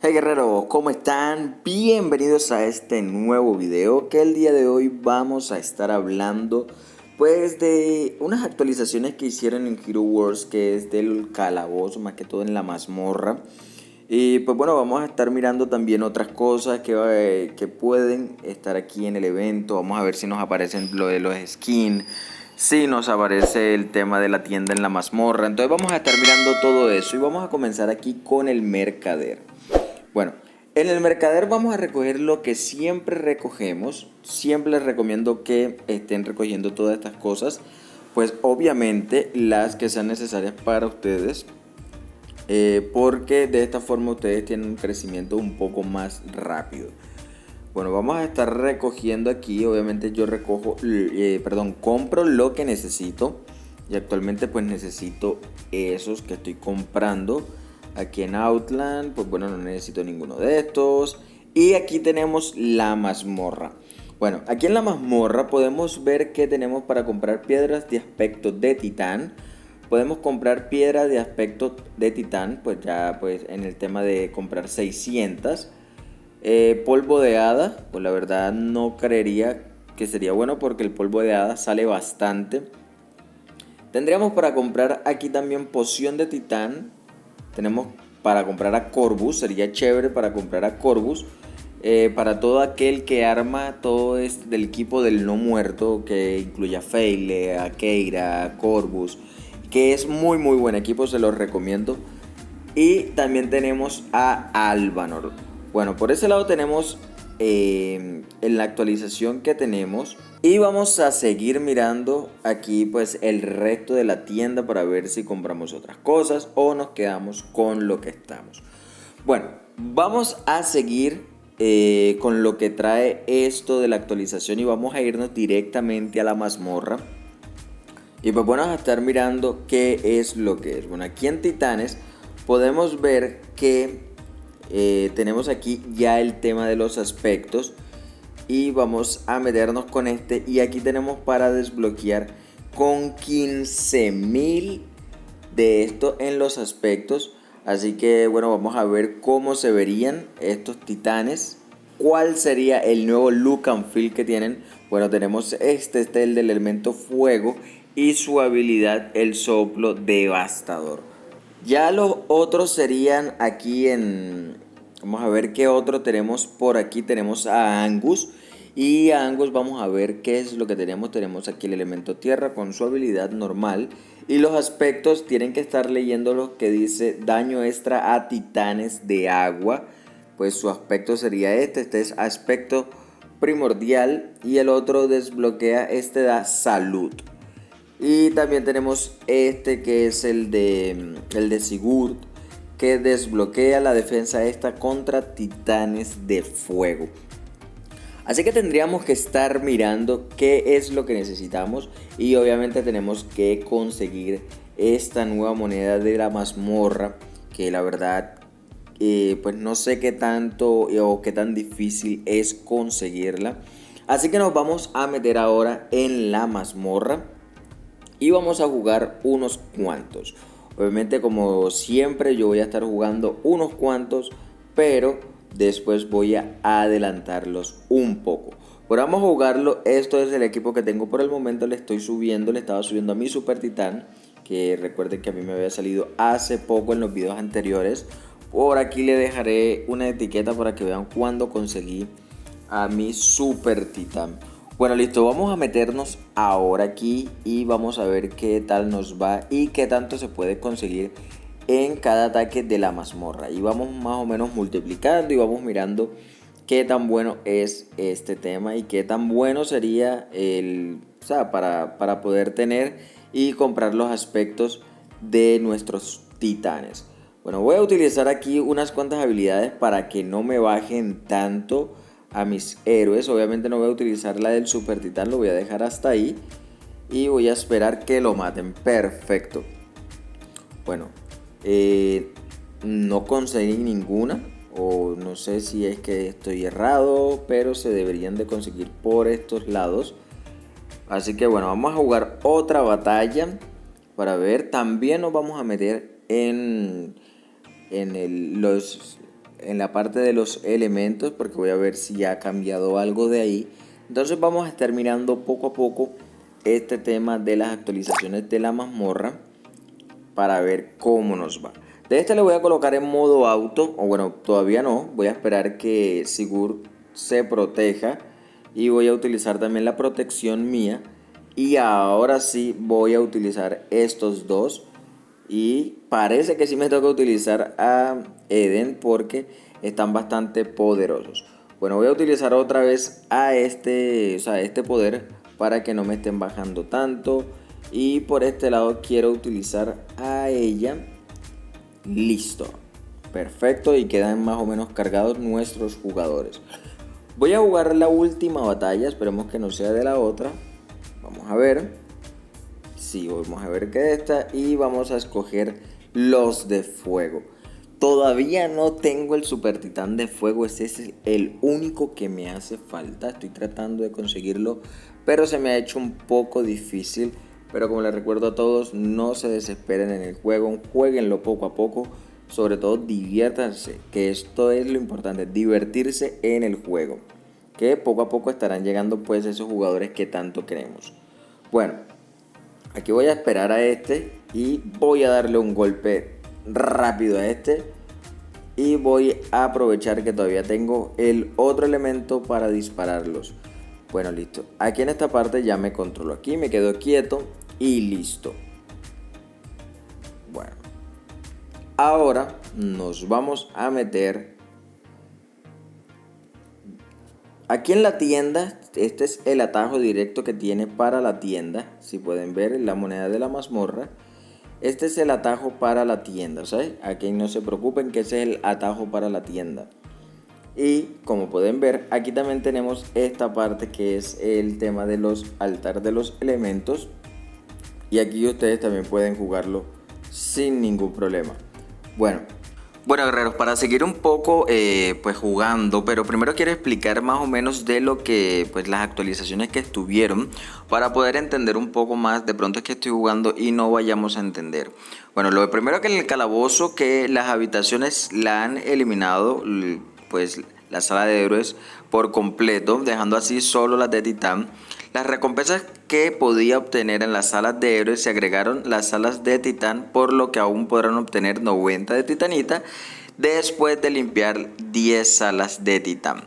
Hey guerreros, ¿cómo están? Bienvenidos a este nuevo video que el día de hoy vamos a estar hablando pues de unas actualizaciones que hicieron en Hero Wars, que es del calabozo, más que todo en la mazmorra. Y pues bueno, vamos a estar mirando también otras cosas que pueden estar aquí en el evento. Vamos a ver si nos aparecen lo de los skins, si nos aparece el tema de la tienda en la mazmorra. Entonces vamos a estar mirando todo eso y vamos a comenzar aquí con el mercader. Bueno, en el mercader vamos a recoger lo que siempre recogemos. Siempre les recomiendo que estén recogiendo todas estas cosas, pues obviamente las que sean necesarias para ustedes, porque de esta forma ustedes tienen un crecimiento un poco más rápido. Bueno, vamos a estar recogiendo aquí. Obviamente yo compro lo que necesito. Y actualmente pues necesito esos que estoy comprando. Aquí en Outland, pues bueno, no necesito ninguno de estos. Y aquí tenemos la mazmorra. Bueno, aquí en la mazmorra podemos ver que tenemos para comprar piedras de aspecto de titán. Podemos comprar piedras de aspecto de titán, pues ya pues en el tema de comprar 600. Polvo de hada, pues la verdad no creería que sería bueno porque el polvo de hada sale bastante. Tendríamos para comprar aquí también poción de titán. Tenemos para comprar a Corvus, sería chévere para comprar a Corvus. Para todo aquel que arma todo es del equipo del no muerto, que incluye a Feyle, a Keira, a Corvus, que es muy buen equipo, se los recomiendo. Y también tenemos a Alvanor. Bueno, por ese lado tenemos en la actualización que tenemos. Y vamos a seguir mirando aquí pues el resto de la tienda para ver si compramos otras cosas o nos quedamos con lo que estamos. Bueno, vamos a seguir con lo que trae esto de la actualización y vamos a irnos directamente a la mazmorra. Y pues bueno, vamos a estar mirando qué es lo que es. Bueno, aquí en Titanes podemos ver que tenemos aquí ya el tema de los aspectos. Y vamos a meternos con este. Y aquí tenemos para desbloquear con 15.000 de esto en los aspectos. Así que bueno, vamos a ver cómo se verían estos titanes. ¿Cuál sería el nuevo look and feel que tienen? Bueno, tenemos este es el del elemento fuego y su habilidad el soplo devastador. Ya los otros serían aquí en... Vamos a ver qué otro tenemos por aquí. Tenemos a Angus. Y a Angus vamos a ver qué es lo que tenemos. Tenemos aquí el elemento tierra con su habilidad normal. Y los aspectos tienen que estar leyendo lo que dice daño extra a titanes de agua. Pues su aspecto sería este. Este es aspecto primordial. Y el otro desbloquea, este da salud. Y también tenemos este que es el de Sigurd, que desbloquea la defensa esta contra titanes de fuego. Así que tendríamos que estar mirando qué es lo que necesitamos. Y obviamente tenemos que conseguir esta nueva moneda de la mazmorra, que la verdad pues no sé qué tanto o qué tan difícil es conseguirla. Así que nos vamos a meter ahora en la mazmorra y vamos a jugar unos cuantos. Obviamente, como siempre, yo voy a estar jugando unos cuantos, pero después voy a adelantarlos un poco. Pero vamos a jugarlo. Esto es el equipo que tengo por el momento. Le estaba subiendo a mi Super Titán, que recuerden que a mí me había salido hace poco en los videos anteriores. Por aquí le dejaré una etiqueta para que vean cuando conseguí a mi Super Titán. Bueno, listo, vamos a meternos ahora aquí y vamos a ver qué tal nos va y qué tanto se puede conseguir en cada ataque de la mazmorra. Y vamos más o menos multiplicando y vamos mirando qué tan bueno es este tema y qué tan bueno sería para poder tener y comprar los aspectos de nuestros titanes. Bueno, voy a utilizar aquí unas cuantas habilidades para que no me bajen tanto a mis héroes. Obviamente no voy a utilizar la del Super Titán, lo voy a dejar hasta ahí y voy a esperar que lo maten. Perfecto. Bueno, no conseguí ninguna, o no sé si es que estoy errado, pero se deberían de conseguir por estos lados. Así que bueno, vamos a jugar otra batalla. para ver. También nos vamos a meter en la parte de los elementos, porque voy a ver si ya ha cambiado algo de ahí. Entonces vamos a estar mirando poco a poco este tema de las actualizaciones de la mazmorra para ver cómo nos va. De este le voy a colocar en modo auto, o bueno, todavía no, voy a esperar que Sigurd se proteja y voy a utilizar también la protección mía. Y ahora sí voy a utilizar estos dos. Y parece que sí me toca utilizar a Eden porque están bastante poderosos. Bueno, voy a utilizar otra vez a este poder para que no me estén bajando tanto. Y por este lado quiero utilizar a ella. Listo. Perfecto, y quedan más o menos cargados nuestros jugadores. Voy a jugar la última batalla, esperemos que no sea de la otra. Vamos a ver. Sí, vamos a ver que esta, y vamos a escoger los de fuego. Todavía no tengo el super titán de fuego, ese es el único que me hace falta. Estoy tratando de conseguirlo, pero se me ha hecho un poco difícil. Pero como les recuerdo a todos, no se desesperen en el juego, jueguenlo poco a poco. Sobre todo diviértanse, que esto es lo importante, divertirse en el juego. Que poco a poco estarán llegando pues esos jugadores que tanto queremos. Bueno, aquí voy a esperar a este y voy a darle un golpe rápido a este. Y voy a aprovechar que todavía tengo el otro elemento para dispararlos. Bueno, listo. Aquí en esta parte ya me controlo. Aquí me quedo quieto y listo. Bueno. Ahora nos vamos a meter aquí en la tienda. Este es el atajo directo que tiene para la tienda. Si pueden ver la moneda de la mazmorra. Este es el atajo para la tienda, ¿sabes? Aquí no se preocupen que ese es el atajo para la tienda. Y como pueden ver, aquí también tenemos esta parte que es el tema de los altares de los elementos. Y aquí ustedes también pueden jugarlo sin ningún problema. Bueno, guerreros, para seguir un poco pues jugando, pero primero quiero explicar más o menos de lo que pues las actualizaciones que estuvieron, para poder entender un poco más. De pronto es que estoy jugando y no vayamos a entender. Bueno, lo primero que en el calabozo, que las habitaciones la han eliminado, pues la sala de héroes por completo, dejando así solo las de titán. Las recompensas que podía obtener en las salas de héroes se agregaron las salas de titán, por lo que aún podrán obtener 90 de titanita después de limpiar 10 salas de titán.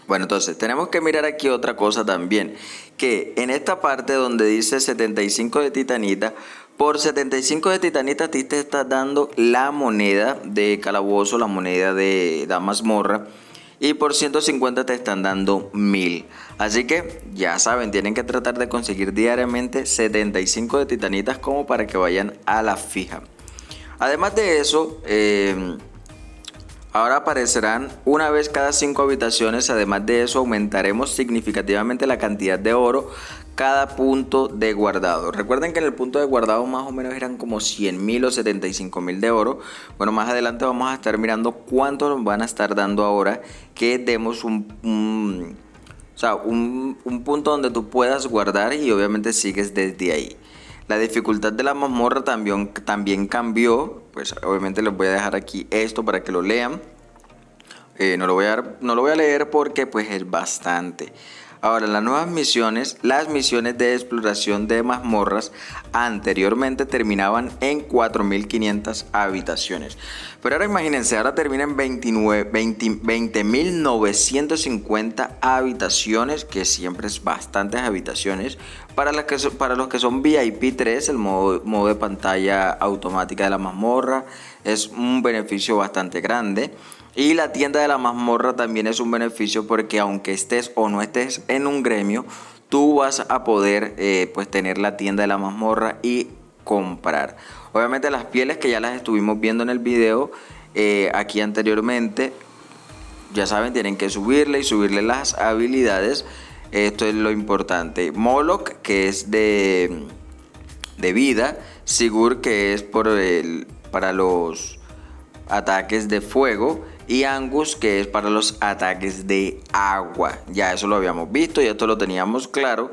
Bueno, entonces tenemos que mirar aquí otra cosa también, que en esta parte donde dice 75 de titanita, por 75 de titanita a ti te está dando la moneda de calabozo, la moneda de la mazmorra. Y por 150 te están dando 1000. Así que ya saben, tienen que tratar de conseguir diariamente 75 de titanitas como para que vayan a la fija. Además de eso, ahora aparecerán una vez cada 5 habitaciones. Además de eso, aumentaremos significativamente la cantidad de oro cada punto de guardado. Recuerden que en el punto de guardado más o menos eran como 100.000 o 75.000 de oro. Bueno, más adelante vamos a estar mirando cuánto nos van a estar dando ahora que demos un punto donde tú puedas guardar, y obviamente sigues desde ahí. La dificultad de la mazmorra también cambió. Pues obviamente les voy a dejar aquí esto para que lo lean. No lo voy a leer porque pues es bastante. Ahora, las nuevas misiones, las misiones de exploración de mazmorras anteriormente terminaban en 4.500 habitaciones. Pero ahora imagínense, ahora termina en 20.950 habitaciones, que siempre es bastantes habitaciones. Para los que son VIP 3, el modo de pantalla automática de la mazmorra es un beneficio bastante grande. Y la tienda de la mazmorra también es un beneficio, porque aunque estés o no estés en un gremio, tú vas a poder pues tener la tienda de la mazmorra y comprar. Obviamente las pieles, que ya las estuvimos viendo en el video aquí anteriormente, ya saben, tienen que subirle las habilidades. Esto es lo importante. Moloch, que es de vida. Sigurd, que es para los ataques de fuego, y Angus, que es para los ataques de agua. Ya eso lo habíamos visto y esto lo teníamos claro,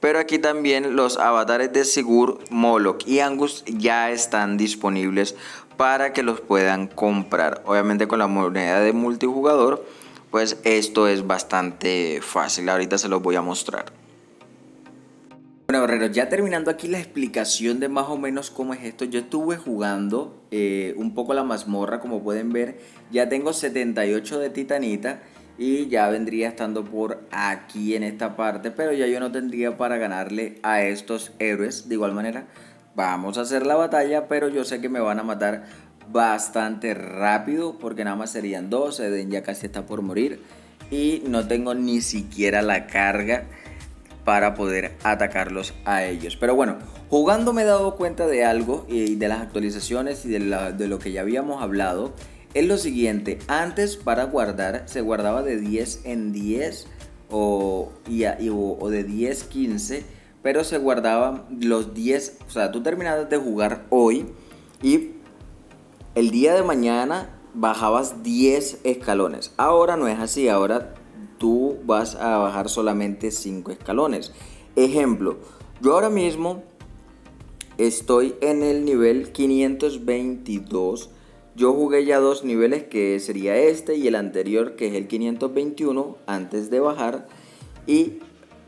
Pero aquí también los avatares de Sigurd, Moloch y Angus ya están disponibles para que los puedan comprar. Obviamente con la moneda de multijugador, pues esto es bastante fácil. Ahorita se los voy a mostrar. Bueno, guerreros, ya terminando aquí la explicación de más o menos cómo es esto. Yo estuve jugando un poco la mazmorra, como pueden ver. Ya tengo 78 de titanita y ya vendría estando por aquí en esta parte, pero ya yo no tendría para ganarle a estos héroes. De igual manera, vamos a hacer la batalla, pero yo sé que me van a matar bastante rápido porque nada más serían dos. Eden ya casi está por morir y no tengo ni siquiera la carga para poder atacarlos a ellos. Pero bueno, jugando me he dado cuenta de algo y de las actualizaciones y de lo que ya habíamos hablado. Es lo siguiente: antes para guardar se guardaba de 10 en 10 o de 10 15, pero se guardaban los 10, o sea, tú terminabas de jugar hoy y el día de mañana bajabas 10 escalones. Ahora no es así, ahora tú vas a bajar solamente 5 escalones. Ejemplo, yo ahora mismo estoy en el nivel 522. Yo jugué ya dos niveles, que sería este y el anterior, que es el 521, antes de bajar. Y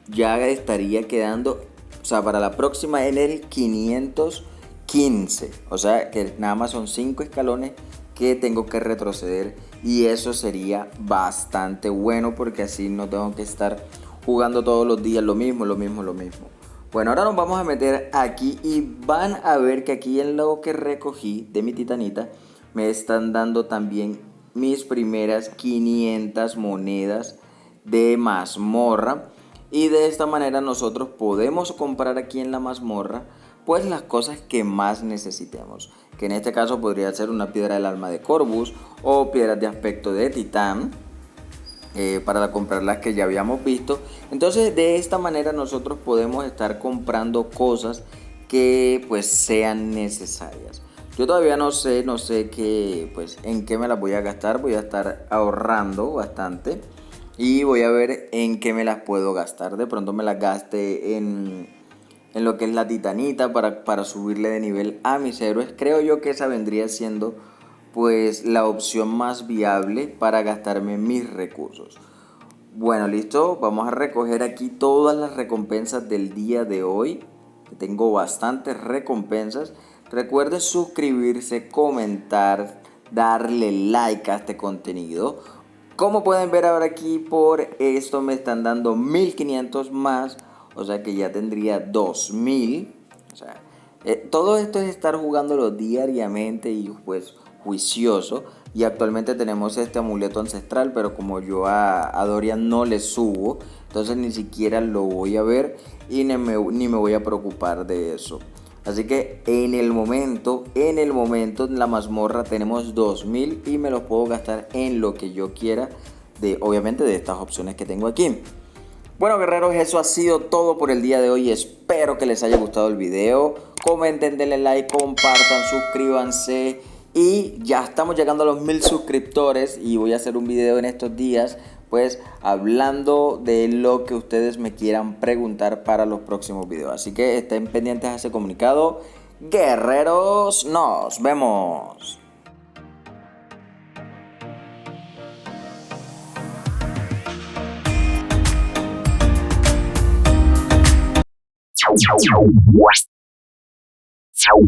ya estaría quedando, o sea, para la próxima en el 515. O sea, que nada más son 5 escalones que tengo que retroceder. Y eso sería bastante bueno porque así no tengo que estar jugando todos los días lo mismo. Bueno, ahora nos vamos a meter aquí y van a ver que aquí en lo que recogí de mi titanita me están dando también mis primeras 500 monedas de mazmorra. Y de esta manera nosotros podemos comprar aquí en la mazmorra pues las cosas que más necesitemos, que en este caso podría ser una piedra del alma de Corvus o piedras de aspecto de titán, para comprar las que ya habíamos visto. Entonces de esta manera nosotros podemos estar comprando cosas que pues sean necesarias. Yo todavía no sé qué, pues en qué me las voy a gastar. Voy a estar ahorrando bastante y voy a ver en qué me las puedo gastar. De pronto me las gaste en lo que es la titanita para subirle de nivel a mis héroes. Creo yo que esa vendría siendo pues la opción más viable para gastarme mis recursos. Bueno, listo, vamos a recoger aquí todas las recompensas del día de hoy, que tengo bastantes recompensas. Recuerden suscribirse, comentar, darle like a este contenido. Como pueden ver ahora aquí, por esto me están dando 1500 más, o sea que ya tendría 2000. O sea, todo esto es estar jugándolo diariamente y pues juicioso. Y actualmente tenemos este amuleto ancestral, pero como yo a Dorian no le subo, entonces ni siquiera lo voy a ver y ni me voy a preocupar de eso. Así que en el momento en la mazmorra tenemos 2000 y me los puedo gastar en lo que yo quiera, obviamente de estas opciones que tengo aquí. Bueno, guerreros, eso ha sido todo por el día de hoy. Espero que les haya gustado el video. Comenten, denle like, compartan, suscríbanse. Y ya estamos llegando a los 1000 suscriptores y voy a hacer un video en estos días pues hablando de lo que ustedes me quieran preguntar para los próximos videos. Así que estén pendientes a ese comunicado. Guerreros, nos vemos. Chau, chau, chau.